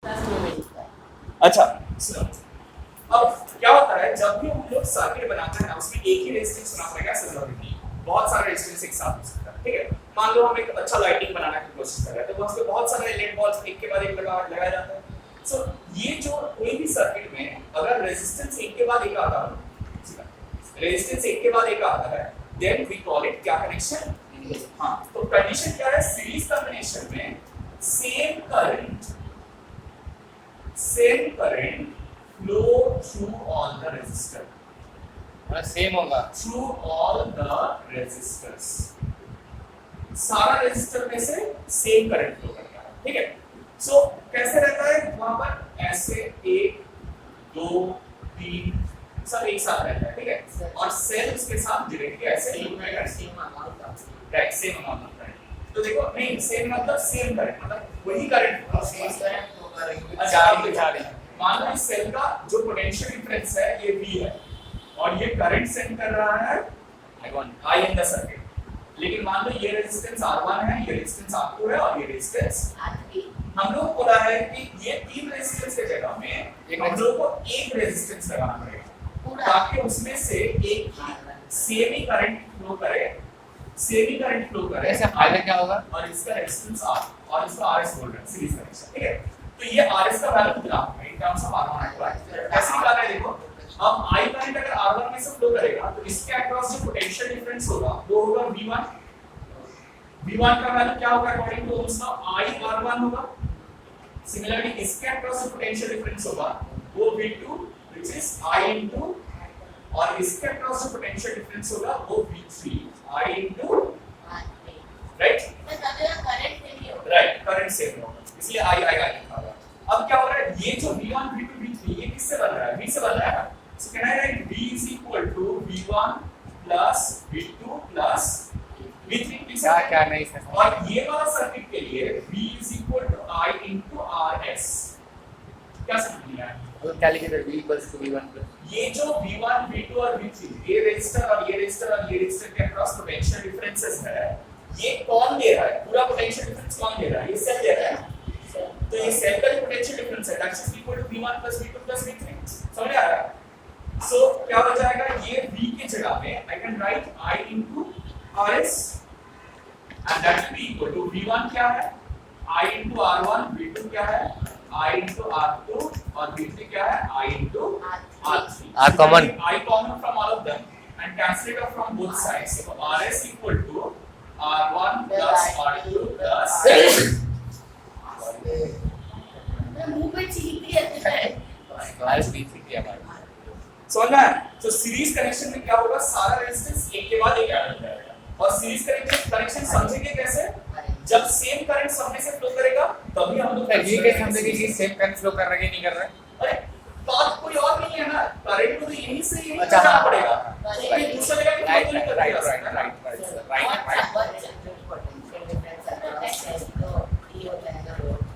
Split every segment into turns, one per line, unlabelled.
अच्छा सुनो, अब क्या होता है जब भी हम लोग सर्किट बनाते हैं उसमें एक ही रेजिस्टेंस होना पड़ेगा, ऐसा जरूरी नहीं बहुत सारे रेजिस्टेंस एक साथ हो सकता है। ठीक है, मान लो हम एक अच्छा लाइटिंग बनाने की कोशिश कर रहे हैं तो उस पे बहुत सारे एलईडी बल्ब एक के बाद एक लगाया जाता है। सो ये जो कोई भी सर्किट में अगर रेजिस्टेंस एक के बाद एक आता है, रेजिस्टेंस एक के बाद एक आता है, देन वी कॉल इट क्या कनेक्शन। हाँ, तो कंडीशन क्या है, सीरीज कॉम्बिनेशन में same current flow through all the resistor,
same होगा
थ्रू ऑल द रेजिस्टर्स, सारा रेजिस्टर में से सेम करंट फ्लो करता है। ठीक है, सो कैसे रहता है, वहां पर ऐसे 1 2 3 सब एक साथ रहता है। ठीक है, और सेल उसके साथ डायरेक्टली ऐसे सेम अमाउंट ऑफ करंट। तो देखो नहीं सेम मतलब सेम करंट मतलब वही करंट सेम करंट फ्लो करेंगे। अच्छा मान लो इस सेल का जो पोटेंशियल डिफरेंस है ये V है और ये करंट सेंड कर रहा है I इन द सर्किट, लेकिन मान लो ये रेजिस्टेंस R1 है, ये रेजिस्टेंस R2 है और ये रेजिस्टेंस R3। हम लोग बोला है कि ये तीन रेजिस्टेंस के जगह में हम लोग को एक रेजिस्टेंस लगाना पड़ेगा ताकि उसमें से एक सेम ही करंट फ्लो करे।
ऐसे फायदा क्या होगा,
और इसका रेजिस्टेंस R और इसका RS बोल रहे हैं सीरीज कनेक्शन। ठीक है, तो ये RS का वैल्यू कितना है in terms of R1 R2। ऐसे निकालना है, देखो अब I करंट अगर R1 में से फ्लो करेगा तो इसके अक्रॉस जो पोटेंशियल डिफरेंस होगा वो होगा V1। V1 का वैल्यू क्या होगा according to Ohm's law, I R1 होगा। सिमिलरली इसके अक्रॉस जो पोटेंशियल डिफरेंस होगा वो V2 which is I into, और इसके अक्रॉस जो पोटेंशियल डिफरेंस होगा वो V3 I into, right current same होगा इसलिए I लिखा हुआ। अब क्या हो रहा है, ये जो V1 V2 V3 ये किससे बन रहा है, V से बन रहा है। So can I right V is equal to V1 plus V2 plus V3
क्या नहीं है।
और ये वाला सर्किट के लिए V is equal to I into RS। क्या समझ में आया,
तो क्या लिखे थे V equals to V1 plus
ये जो V1 V2 और V3 ये रेजिस्टर और ये रेजिस्टर और ये रेजिस्टर के अक्रॉस पोटेंशियल डिफरेंसेस है, ये कौन दे रहा है, पूरा पोटेंशियल डिफरेंस कौन दे रहा है, ये सेल दे रहा है। तो ये सेल का जो पोटेंशियल डिफरेंस है that is equal to V1 plus V2 plus V3। समझ आ रहा है। सो क्या हो जाएगा, ये V की जगह में I can write I into RS and that will be equal to V1 क्या है I into R1, V2 क्या है I into R2 और V3 क्या है I into R3।
R common,
I common from all of them and cancel it off from both sides। So RS equal to R1 plus R2 plus समझ में। तो series connection में क्या होगा, सारा रेजिस्टेंस एक के बाद एक ऐड हो जाएगा। और सीरीज कनेक्शन समझेंगे कैसे, जब सेम करंट सामने से फ्लो करेगा तभी हम लोग
ये कैसे समझेंगे कि सेम करंट फ्लो कर रहा है कि नहीं कर रहा है।
अरे बात कोई और नहीं है ना, करंट तो यहीं से यहीं
अच्छा,
जाना
हाँ,
पड़ेगा।
हाँ,
तो ये दूसरा जगह की
राइट
फ्लो नहीं
राइट
करता
राइट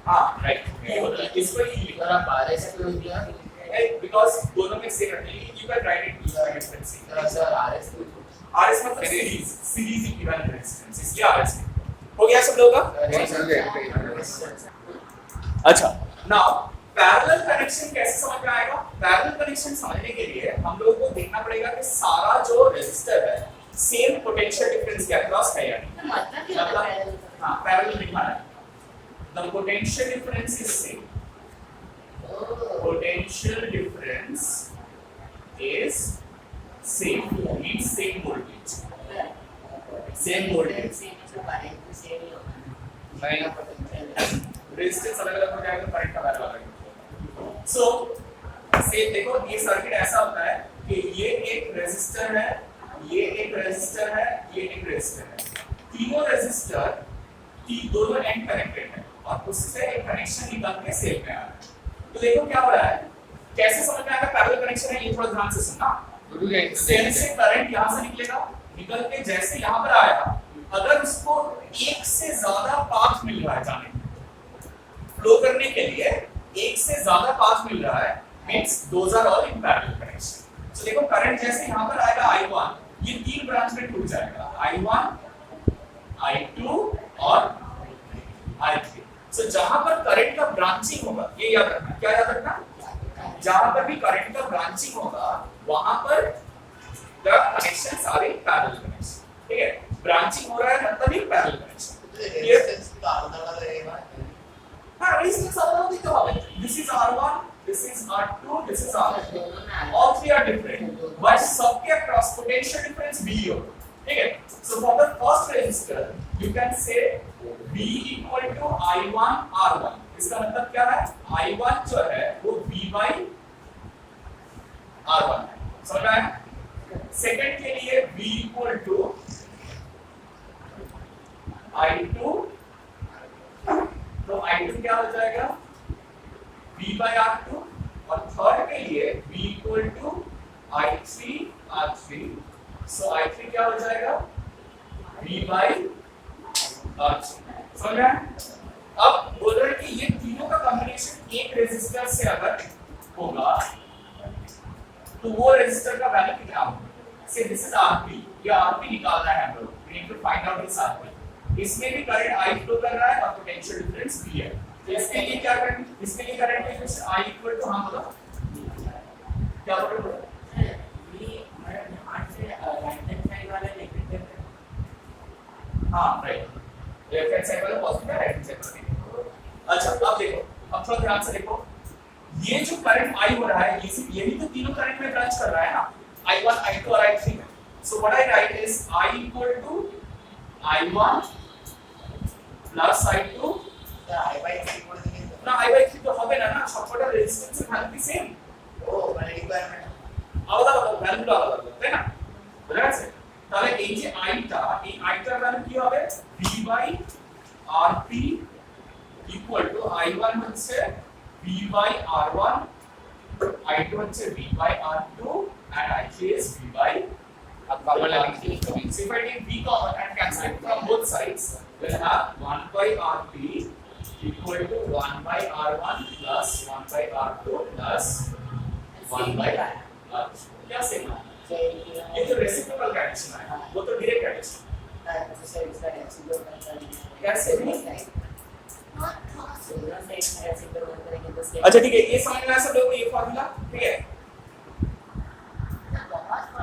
हाँ राइट, ये होता है इसको ही लिखो
अगर आप RS को लिख दिया
बिकॉज़ दोनों में सेम रहते हैं, you can write it difference.
Sir RS को
RS मतलब सीरीज इक्विवेलेंट रेजिस्टेंस, इसलिए RS हो गया सब लोगों का। अच्छा, नाउ पैरेलल कनेक्शन कैसे समझ में आएगा। पैरेलल कनेक्शन समझने के लिए हम लोगों को देखना पड़ेगा कि सारा जो रेजिस्टर है सेम पोटेंशियल डिफरेंस के अक्रॉस है या नहीं। मतलब हां पैरेलल लिखना है, the potential difference is same, potential difference is same, means same voltage, same voltage। Resistance अलग अलग हो जाएगा, करंट का वैल्यू अलग होगा। सो से देखो ये सर्किट ऐसा होता है कि ये एक रेजिस्टर है, ये एक रेजिस्टर है, ये एक रेजिस्टर है, तीनों रेजिस्टर की दोनों एंड कनेक्टेड है और उससे एक कनेक्शन निकाल के सेल में आ रहा है। तो देखो क्या हो रहा है, कैसे समझ में आएगा पैरेलल कनेक्शन है, ये थोड़ा ध्यान से सुनना। सेल से करंट यहां से निकलेगा, निकल के जैसे यहां पर आया, अगर उसको एक से ज्यादा पाथ मिल रहा है जाने फ्लो करने के लिए, एक से ज्यादा पाथ मिल रहा है, means those are all in parallel connection. तो देखो करंट जैसे यहां पर आएगा I1, ये तीन ब्रांच में टूट जाएगा, I1 I2 और I3। सो जहां पर करंट का ब्रांचिंग होगा, ये याद रखना, क्या याद रखना, जहां पर भी करंट का ब्रांचिंग होगा वहां पर the connections are in parallel connection, ठीक है, ब्रांचिंग हो रहा है मतलब ये पैरेलल कनेक्शन।
रेजिस्टेंस का आधा रहेगा।
हां, रेजिस्टेंस अलग होती तो হবে, this is R1, this is R2, this is R3, all three are different but सबके across potential difference V होगा, ठीक है। So for the first resistor you can say V equal to I1 R1, इसका मतलब क्या है, I1 जो है वो V by R1 है, समझ आया। सेकंड के लिए V equal to I2, तो I2 क्या हो जाएगा V by R2, और थर्ड के लिए V equal to I3 R3, so I3 क्या हो जाएगा V by R3, समझ रहे हैं। अब बोल रहे हैं कि ये तीनों का कॉम्बिनेशन एक रेजिस्टर से अगर होगा तो वो रेजिस्टर का वैल्यू कितना होगा, से दिस इज Rp, ये Rp निकालना है हम लोग, we need to find out this Rp। इसमें भी करंट I फ्लो कर रहा है और पोटेंशियल डिफरेंस V है, तो इसके लिए क्या करेंगे, इसके लिए current equation I equal to, हां बोलो क्या बोल रहे हो, हां राइट, लेफ्ट हैंड साइड वाला पॉजिटिव है, राइट हैंड साइड वाला नेगेटिव। अच्छा अब देखो, अब थोड़ा ध्यान से देखो, ये जो करंट I हो रहा है यही तो तीनों करंट में ब्रांच कर रहा है ना, I1 I2 और I3 में। So what I write is I equal to I1 plus I2
I/3 बोल देंगे
ना, I/3 तो হবে না না, সবকটা রেজিস্ট্যান্স এর ভ্যালু কি সেম,
ও মানে রিকোয়ারমেন্ট
আলাদা আলাদা ভ্যালু আলাদা, তাই না, বুঝা গেছে। তাহলে এই যে I টা, এই I টার ভ্যালু কি হবে, V by RP equal to I1 হচ্ছে V by R1, I2 হচ্ছে V by R2 and I3 is V by,
अब कॉमन लेंगे
so if I take V common and cancel it from both sides, we'll have 1 by RP equal to 1 by R1 plus 1 by R2 plus 1 by R3, क्या same है, ये तो reciprocal connection है, वो तो direct connection, कैसे नहीं। अच्छा ठीक है, ये समझ में आया सब लोगों को ये फार्मूला, ठीक है।